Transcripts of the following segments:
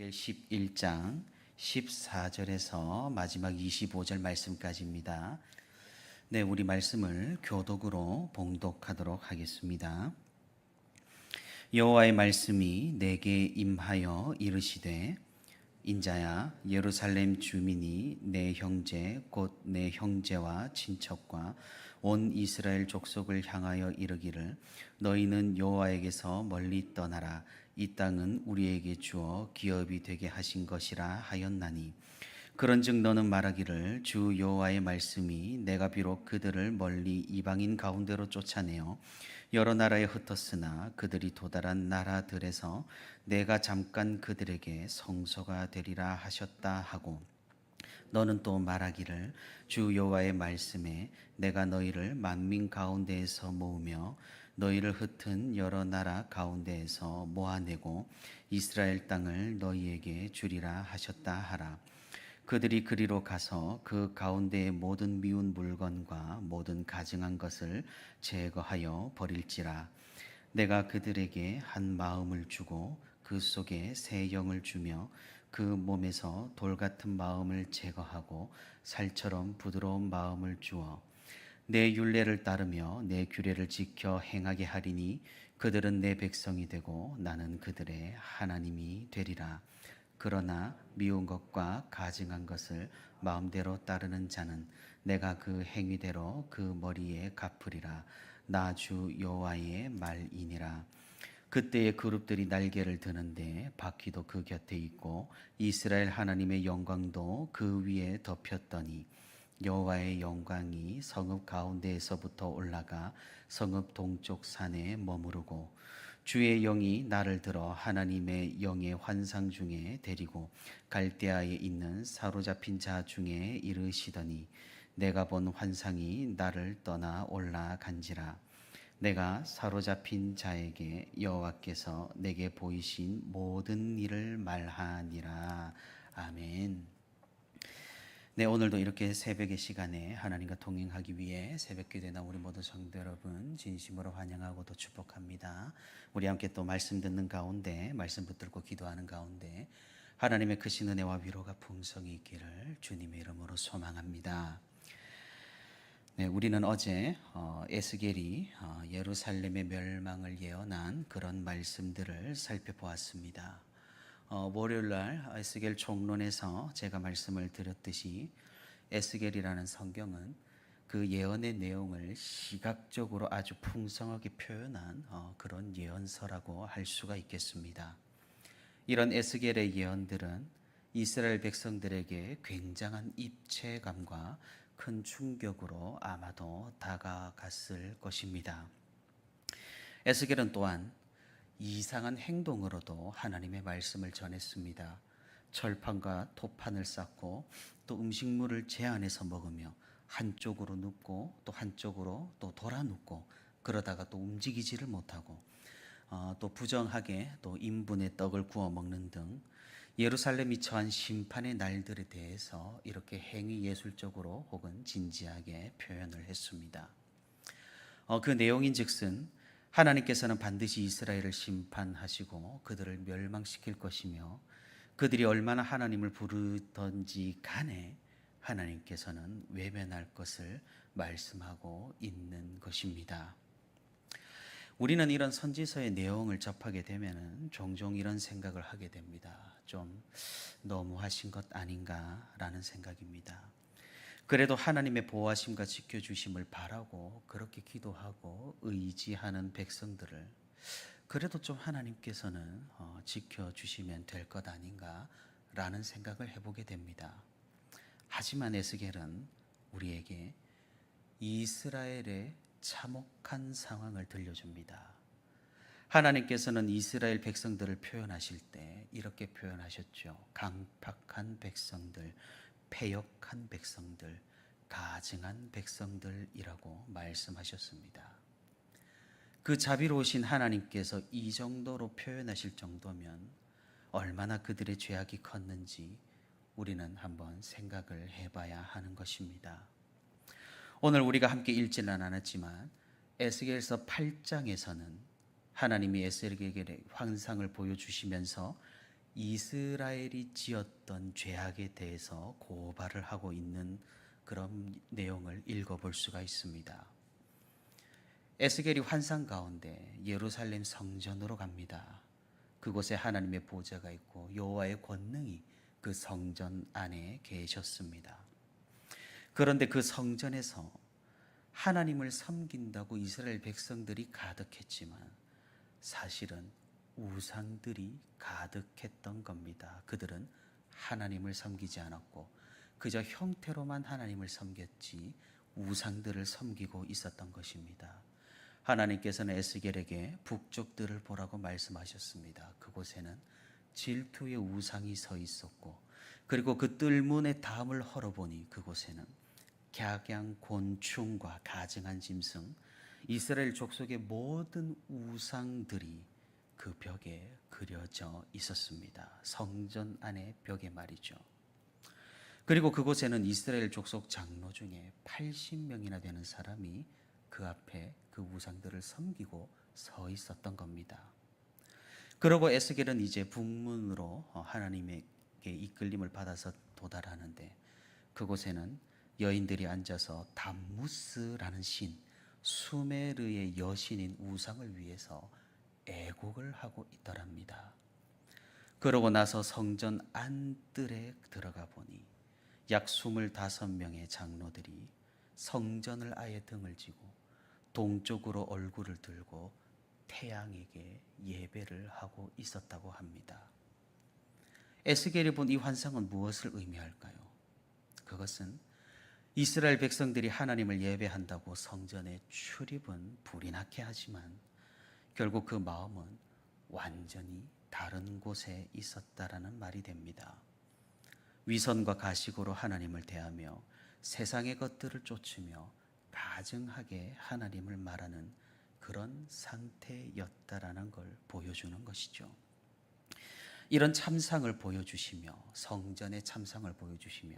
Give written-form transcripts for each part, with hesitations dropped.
에스겔 11장 14절에서 마지막 25절 말씀까지입니다. 네, 우리 말씀을 교독으로 봉독하도록 하겠습니다. 여호와의 말씀이 내게 임하여 이르시되 인자야, 예루살렘 주민이 내 형제 곧 내 형제와 친척과 온 이스라엘 족속을 향하여 이르기를 너희는 여호와에게서 멀리 떠나라. 이 땅은 우리에게 주어 기업이 되게 하신 것이라 하였나니 그런즉 너는 말하기를 주 여호와의 말씀이 내가 비록 그들을 멀리 이방인 가운데로 쫓아내어 여러 나라에 흩었으나 그들이 도달한 나라들에서 내가 잠깐 그들에게 성소가 되리라 하셨다 하고 너는 또 말하기를 주 여호와의 말씀에 내가 너희를 만민 가운데에서 모으며 너희를 흩은 여러 나라 가운데에서 모아내고 이스라엘 땅을 너희에게 주리라 하셨다 하라. 그들이 그리로 가서 그 가운데의 모든 미운 물건과 모든 가증한 것을 제거하여 버릴지라. 내가 그들에게 한 마음을 주고 그 속에 새 영을 주며 그 몸에서 돌 같은 마음을 제거하고 살처럼 부드러운 마음을 주어 내 율례를 따르며 내 규례를 지켜 행하게 하리니 그들은 내 백성이 되고 나는 그들의 하나님이 되리라. 그러나 미운 것과 가증한 것을 마음대로 따르는 자는 내가 그 행위대로 그 머리에 갚으리라. 나 주 여호와의 말이니라. 그때의 그룹들이 날개를 드는데 바퀴도 그 곁에 있고 이스라엘 하나님의 영광도 그 위에 덮였더니 여호와의 영광이 성읍 가운데에서부터 올라가 성읍 동쪽 산에 머무르고 주의 영이 나를 들어 하나님의 영의 환상 중에 데리고 갈대아에 있는 사로잡힌 자 중에 이르시더니 내가 본 환상이 나를 떠나 올라간지라. 내가 사로잡힌 자에게 여호와께서 내게 보이신 모든 일을 말하니라. 아멘. 네, 오늘도 이렇게 새벽의 시간에 하나님과 동행하기 위해 새벽기도에 나온 우리 모든 성도 여러분 진심으로 환영하고 또 축복합니다. 우리 함께 또 말씀 듣는 가운데 말씀 붙들고 기도하는 가운데 하나님의 크신 은혜와 위로가 풍성히 있기를 주님의 이름으로 소망합니다. 네, 우리는 어제 에스겔이 예루살렘의 멸망을 예언한 그런 말씀들을 살펴보았습니다. 월요일날 에스겔 총론에서 제가 말씀을 드렸듯이 에스겔이라는 성경은 그 예언의 내용을 시각적으로 아주 풍성하게 표현한 그런 예언서라고 할 수가 있겠습니다. 이런 에스겔의 예언들은 이스라엘 백성들에게 굉장한 입체감과 큰 충격으로 아마도 다가갔을 것입니다. 에스겔은 또한 이상한 행동으로도 하나님의 말씀을 전했습니다. 철판과 토판을 쌓고 또 음식물을 제 안에서 먹으며 한쪽으로 눕고 또 한쪽으로 또 돌아 눕고 그러다가 또 움직이지를 못하고 또 부정하게 또 인분의 떡을 구워 먹는 등 예루살렘이 처한 심판의 날들에 대해서 이렇게 행위 예술적으로 혹은 진지하게 표현을 했습니다. 그 내용인즉슨 하나님께서는 반드시 이스라엘을 심판하시고 그들을 멸망시킬 것이며 그들이 얼마나 하나님을 부르든지 간에 하나님께서는 외면할 것을 말씀하고 있는 것입니다. 우리는 이런 선지서의 내용을 접하게 되면 종종 이런 생각을 하게 됩니다. 좀 너무하신 것 아닌가라는 생각입니다. 그래도 하나님의 보호하심과 지켜주심을 바라고 그렇게 기도하고 의지하는 백성들을 그래도 좀 하나님께서는 지켜주시면 될 것 아닌가라는 생각을 해보게 됩니다. 하지만 에스겔은 우리에게 이스라엘의 참혹한 상황을 들려줍니다. 하나님께서는 이스라엘 백성들을 표현하실 때 이렇게 표현하셨죠. 강팍한 백성들, 패역한 백성들, 가증한 백성들이라고 말씀하셨습니다. 그 자비로우신 하나님께서 이 정도로 표현하실 정도면 얼마나 그들의 죄악이 컸는지 우리는 한번 생각을 해봐야 하는 것입니다. 오늘 우리가 함께 읽지는 않았지만 에스겔서 8장에서는 하나님이 에스겔에게 환상을 보여주시면서 이스라엘이 지었던 죄악에 대해서 고발을 하고 있는 그런 내용을 읽어볼 수가 있습니다. 에스겔이 환상 가운데 예루살렘 성전으로 갑니다. 그곳에 하나님의 보좌가 있고 여호와의 권능이 그 성전 안에 계셨습니다. 그런데 그 성전에서 하나님을 섬긴다고 이스라엘 백성들이 가득했지만 사실은 우상들이 가득했던 겁니다. 그들은 하나님을 섬기지 않았고 그저 형태로만 하나님을 섬겼지 우상들을 섬기고 있었던 것입니다. 하나님께서는 에스겔에게 북쪽들을 보라고 말씀하셨습니다. 그곳에는 질투의 우상이 서 있었고 그리고 그 뜰문의 담을 헐어보니 그곳에는 객양 곤충과 가증한 짐승 이스라엘 족속의 모든 우상들이 그 벽에 그려져 있었습니다. 성전 안의 벽에 말이죠. 그리고 그곳에는 이스라엘 족속 장로 중에 80명이나 되는 사람이 그 앞에 그 우상들을 섬기고 서 있었던 겁니다. 그러고 에스겔은 이제 북문으로 하나님에게 이끌림을 받아서 도달하는데 그곳에는 여인들이 앉아서 담무스라는 신, 수메르의 여신인 우상을 위해서 애곡을 하고 있더랍니다. 그러고 나서 성전 안뜰에 들어가 보니 약 25명의 장로들이 성전을 아예 등을 지고 동쪽으로 얼굴을 들고 태양에게 예배를 하고 있었다고 합니다. 에스겔이 본 이 환상은 무엇을 의미할까요? 그것은 이스라엘 백성들이 하나님을 예배한다고 성전에 출입은 불이 나게 하지만 결국 그 마음은 완전히 다른 곳에 있었다라는 말이 됩니다. 위선과 가식으로 하나님을 대하며 세상의 것들을 쫓으며 가증하게 하나님을 말하는 그런 상태였다라는 걸 보여주는 것이죠. 이런 참상을 보여주시며 성전의 참상을 보여주시며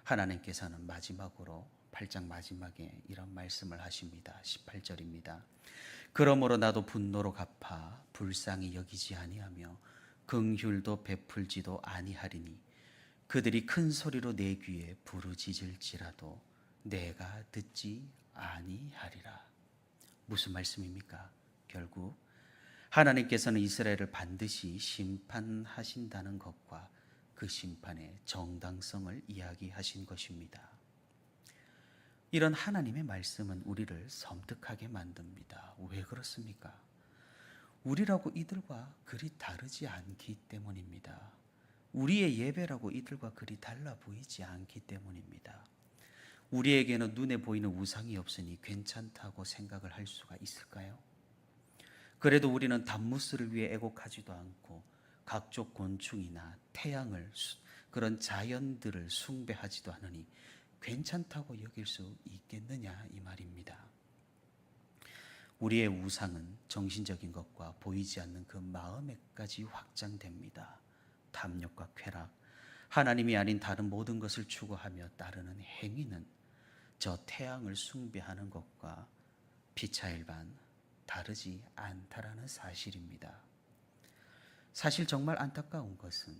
하나님께서는 마지막으로 8장 마지막에 이런 말씀을 하십니다. 18절입니다. 그러므로 나도 분노로 갚아 불쌍히 여기지 아니하며 긍휼도 베풀지도 아니하리니 그들이 큰 소리로 내 귀에 부르짖을지라도 내가 듣지 아니하리라. 무슨 말씀입니까? 결국 하나님께서는 이스라엘을 반드시 심판하신다는 것과 그 심판의 정당성을 이야기하신 것입니다. 이런 하나님의 말씀은 우리를 섬뜩하게 만듭니다. 왜 그렇습니까? 우리라고 이들과 그리 다르지 않기 때문입니다. 우리의 예배라고 이들과 그리 달라 보이지 않기 때문입니다. 우리에게는 눈에 보이는 우상이 없으니 괜찮다고 생각을 할 수가 있을까요? 그래도 우리는 담무스를 위해 애곡하지도 않고 각종 곤충이나 태양을 그런 자연들을 숭배하지도 않으니 괜찮다고 여길 수 있겠느냐 이 말입니다. 우리의 우상은 정신적인 것과 보이지 않는 그 마음에까지 확장됩니다. 탐욕과 쾌락, 하나님이 아닌 다른 모든 것을 추구하며 따르는 행위는 저 태양을 숭배하는 것과 피차일반 다르지 않다라는 사실입니다. 사실 정말 안타까운 것은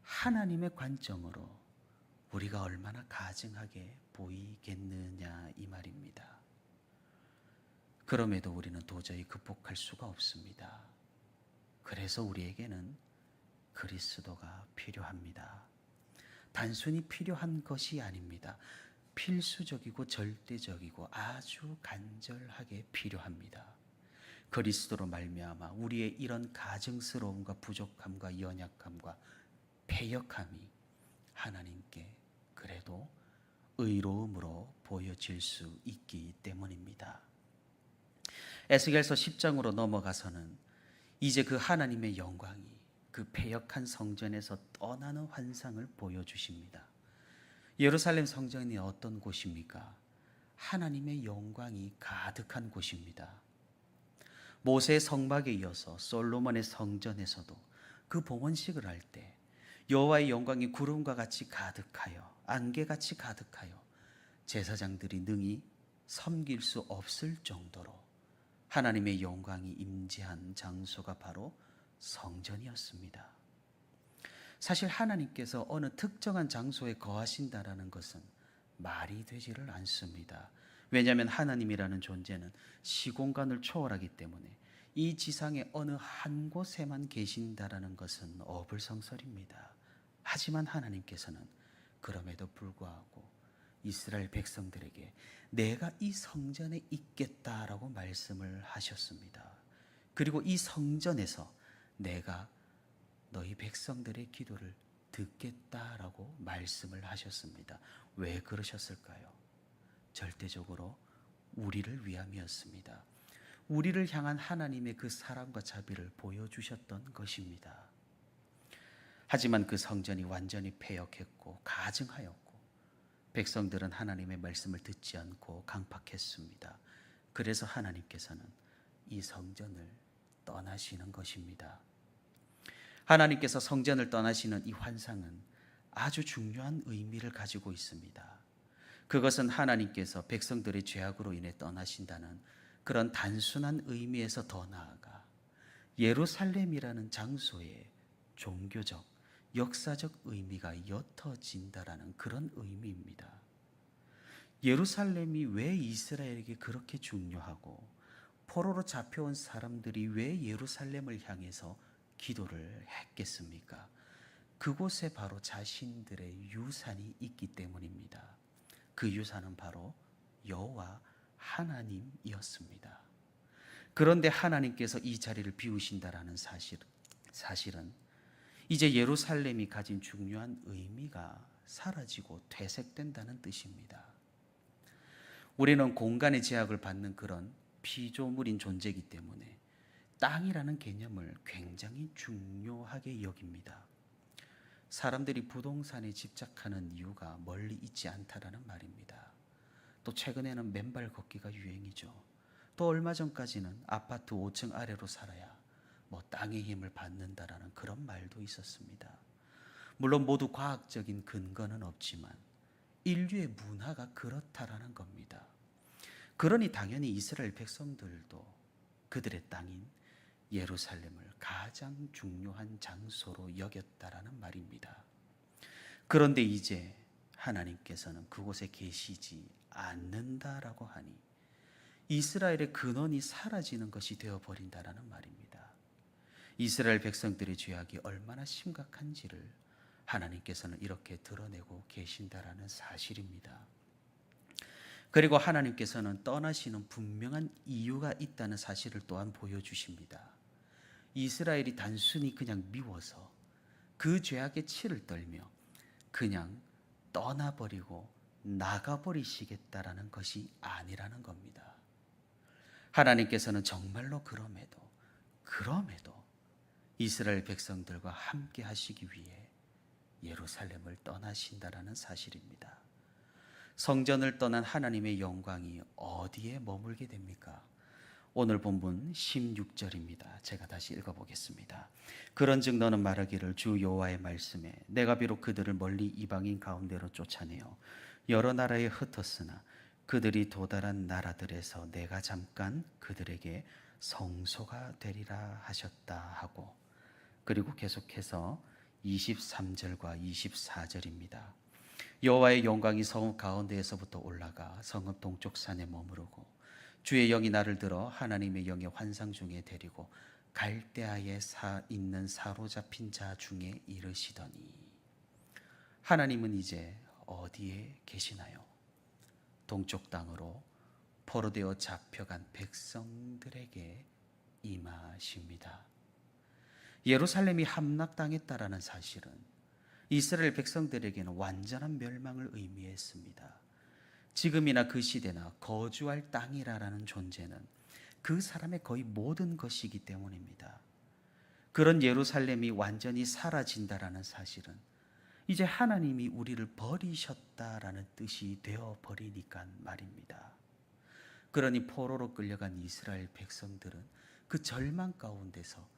하나님의 관점으로 우리가 얼마나 가증하게 보이겠느냐 이 말입니다. 그럼에도 우리는 도저히 극복할 수가 없습니다. 그래서 우리에게는 그리스도가 필요합니다. 단순히 필요한 것이 아닙니다. 필수적이고 절대적이고 아주 간절하게 필요합니다. 그리스도로 말미암아 우리의 이런 가증스러움과 부족함과 연약함과 패역함이 하나님께 그래도 의로움으로 보여질 수 있기 때문입니다. 에스겔서 10장으로 넘어가서는 이제 그 하나님의 영광이 그 패역한 성전에서 떠나는 환상을 보여주십니다. 예루살렘 성전이 어떤 곳입니까? 하나님의 영광이 가득한 곳입니다. 모세의 성막에 이어서 솔로몬의 성전에서도 그 봉헌식을 할 때 여호와의 영광이 구름과 같이 가득하여 안개같이 가득하여 제사장들이 능히 섬길 수 없을 정도로 하나님의 영광이 임재한 장소가 바로 성전이었습니다. 사실 하나님께서 어느 특정한 장소에 거하신다라는 것은 말이 되지를 않습니다. 왜냐하면 하나님이라는 존재는 시공간을 초월하기 때문에 이 지상의 어느 한 곳에만 계신다라는 것은 어불성설입니다. 하지만 하나님께서는 그럼에도 불구하고 이스라엘 백성들에게 내가 이 성전에 있겠다라고 말씀을 하셨습니다. 그리고 이 성전에서 내가 너희 백성들의 기도를 듣겠다라고 말씀을 하셨습니다. 왜 그러셨을까요? 절대적으로 우리를 위함이었습니다. 우리를 향한 하나님의 그 사랑과 자비를 보여주셨던 것입니다. 하지만 그 성전이 완전히 패역했고 가증하였고 백성들은 하나님의 말씀을 듣지 않고 강팍했습니다. 그래서 하나님께서는 이 성전을 떠나시는 것입니다. 하나님께서 성전을 떠나시는 이 환상은 아주 중요한 의미를 가지고 있습니다. 그것은 하나님께서 백성들의 죄악으로 인해 떠나신다는 그런 단순한 의미에서 더 나아가 예루살렘이라는 장소에 종교적, 역사적 의미가 옅어진다라는 그런 의미입니다. 예루살렘이 왜 이스라엘에게 그렇게 중요하고 포로로 잡혀온 사람들이 왜 예루살렘을 향해서 기도를 했겠습니까? 그곳에 바로 자신들의 유산이 있기 때문입니다. 그 유산은 바로 여호와 하나님이었습니다. 그런데 하나님께서 이 자리를 비우신다라는 사실은 이제 예루살렘이 가진 중요한 의미가 사라지고 퇴색된다는 뜻입니다. 우리는 공간의 제약을 받는 그런 피조물인 존재이기 때문에 땅이라는 개념을 굉장히 중요하게 여깁니다. 사람들이 부동산에 집착하는 이유가 멀리 있지 않다라는 말입니다. 또 최근에는 맨발 걷기가 유행이죠. 또 얼마 전까지는 아파트 5층 아래로 살아야 땅의 힘을 받는다라는 그런 말도 있었습니다. 물론 모두 과학적인 근거는 없지만 인류의 문화가 그렇다라는 겁니다. 그러니 당연히 이스라엘 백성들도 그들의 땅인 예루살렘을 가장 중요한 장소로 여겼다라는 말입니다. 그런데 이제 하나님께서는 그곳에 계시지 않는다라고 하니 이스라엘의 근원이 사라지는 것이 되어버린다라는 말입니다. 이스라엘 백성들의 죄악이 얼마나 심각한지를 하나님께서는 이렇게 드러내고 계신다라는 사실입니다. 그리고 하나님께서는 떠나시는 분명한 이유가 있다는 사실을 또한 보여주십니다. 이스라엘이 단순히 그냥 미워서 그 죄악의 치를 떨며 그냥 떠나버리고 나가버리시겠다라는 것이 아니라는 겁니다. 하나님께서는 정말로 그럼에도 이스라엘 백성들과 함께 하시기 위해 예루살렘을 떠나신다라는 사실입니다. 성전을 떠난 하나님의 영광이 어디에 머물게 됩니까? 오늘 본문 16절입니다. 제가 다시 읽어보겠습니다. 그런즉 너는 말하기를 주 여호와의 말씀에 내가 비록 그들을 멀리 이방인 가운데로 쫓아내어 여러 나라에 흩었으나 그들이 도달한 나라들에서 내가 잠깐 그들에게 성소가 되리라 하셨다 하고, 그리고 계속해서 23절과 24절입니다. 여호와의 영광이 성읍 가운데에서부터 올라가 성읍 동쪽 산에 머무르고 주의 영이 나를 들어 하나님의 영의 환상 중에 데리고 갈대아에 있는 사로잡힌 자 중에 이르시더니, 하나님은 이제 어디에 계시나요? 동쪽 땅으로 포로되어 잡혀간 백성들에게 임하십니다. 예루살렘이 함락당했다라는 사실은 이스라엘 백성들에게는 완전한 멸망을 의미했습니다. 지금이나 그 시대나 거주할 땅이라는 존재는 그 사람의 거의 모든 것이기 때문입니다. 그런 예루살렘이 완전히 사라진다라는 사실은 이제 하나님이 우리를 버리셨다라는 뜻이 되어버리니까 말입니다. 그러니 포로로 끌려간 이스라엘 백성들은 그 절망 가운데서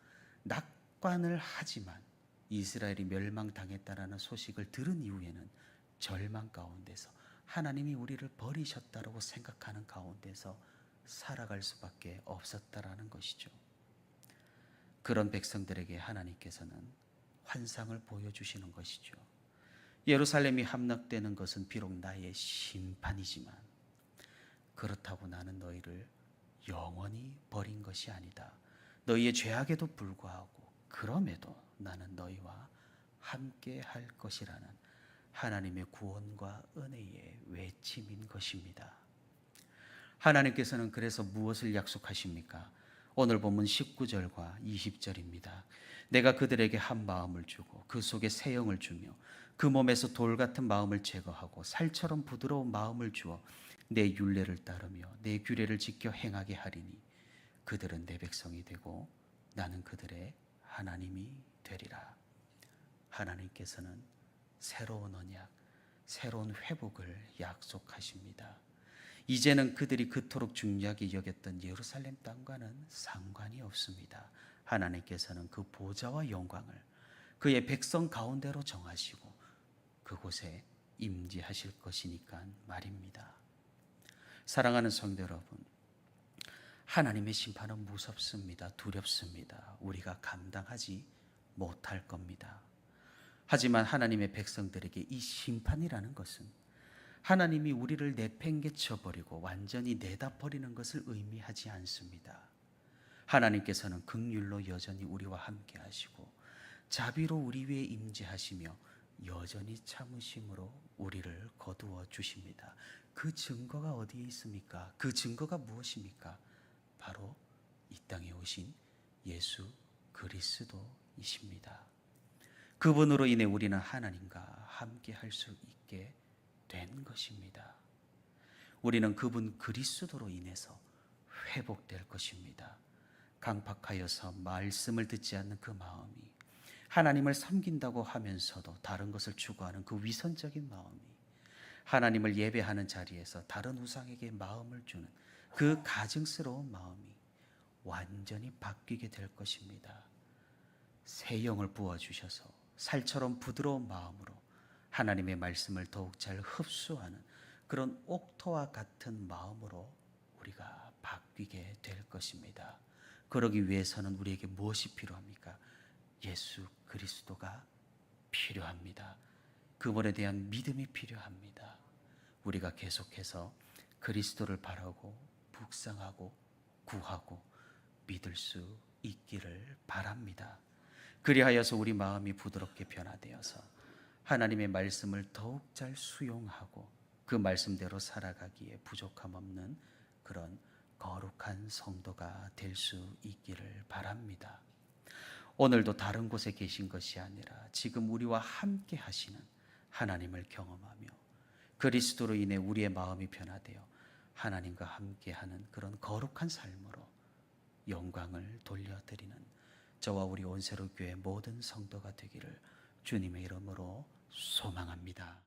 낙관을 하지만 이스라엘이 멸망당했다라는 소식을 들은 이후에는 절망 가운데서 하나님이 우리를 버리셨다라고 생각하는 가운데서 살아갈 수밖에 없었다라는 것이죠. 그런 백성들에게 하나님께서는 환상을 보여주시는 것이죠. 예루살렘이 함락되는 것은 비록 나의 심판이지만 그렇다고 나는 너희를 영원히 버린 것이 아니다. 너희의 죄악에도 불구하고 그럼에도 나는 너희와 함께 할 것이라는 하나님의 구원과 은혜의 외침인 것입니다. 하나님께서는 그래서 무엇을 약속하십니까? 오늘 본문 19절과 20절입니다. 내가 그들에게 한 마음을 주고 그 속에 새 영을 주며 그 몸에서 돌 같은 마음을 제거하고 살처럼 부드러운 마음을 주어 내 율례를 따르며 내 규례를 지켜 행하게 하리니 그들은 내 백성이 되고 나는 그들의 하나님이 되리라. 하나님께서는 새로운 언약, 새로운 회복을 약속하십니다. 이제는 그들이 그토록 중요하게 여겼던 예루살렘 땅과는 상관이 없습니다. 하나님께서는 그 보좌와 영광을 그의 백성 가운데로 정하시고 그곳에 임재하실 것이니까 말입니다. 사랑하는 성도 여러분, 하나님의 심판은 무섭습니다. 두렵습니다. 우리가 감당하지 못할 겁니다. 하지만 하나님의 백성들에게 이 심판이라는 것은 하나님이 우리를 내팽개쳐 버리고 완전히 내다 버리는 것을 의미하지 않습니다. 하나님께서는 긍휼로 여전히 우리와 함께 하시고 자비로 우리 위에 임재하시며 여전히 참으심으로 우리를 거두어 주십니다. 그 증거가 어디에 있습니까? 그 증거가 무엇입니까? 바로 이 땅에 오신 예수 그리스도이십니다. 그분으로 인해 우리는 하나님과 함께 할 수 있게 된 것입니다. 우리는 그분 그리스도로 인해서 회복될 것입니다. 강팍하여서 말씀을 듣지 않는 그 마음이, 하나님을 섬긴다고 하면서도 다른 것을 추구하는 그 위선적인 마음이, 하나님을 예배하는 자리에서 다른 우상에게 마음을 주는 그 가증스러운 마음이 완전히 바뀌게 될 것입니다. 새 영을 부어주셔서 살처럼 부드러운 마음으로 하나님의 말씀을 더욱 잘 흡수하는 그런 옥토와 같은 마음으로 우리가 바뀌게 될 것입니다. 그러기 위해서는 우리에게 무엇이 필요합니까? 예수 그리스도가 필요합니다. 그분에 대한 믿음이 필요합니다. 우리가 계속해서 그리스도를 바라고 묵상하고 구하고 믿을 수 있기를 바랍니다. 그리하여서 우리 마음이 부드럽게 변화되어서 하나님의 말씀을 더욱 잘 수용하고 그 말씀대로 살아가기에 부족함 없는 그런 거룩한 성도가 될 수 있기를 바랍니다. 오늘도 다른 곳에 계신 것이 아니라 지금 우리와 함께 하시는 하나님을 경험하며 그리스도로 인해 우리의 마음이 변화되어 하나님과 함께하는 그런 거룩한 삶으로 영광을 돌려드리는 저와 우리 온세로 교회 모든 성도가 되기를 주님의 이름으로 소망합니다.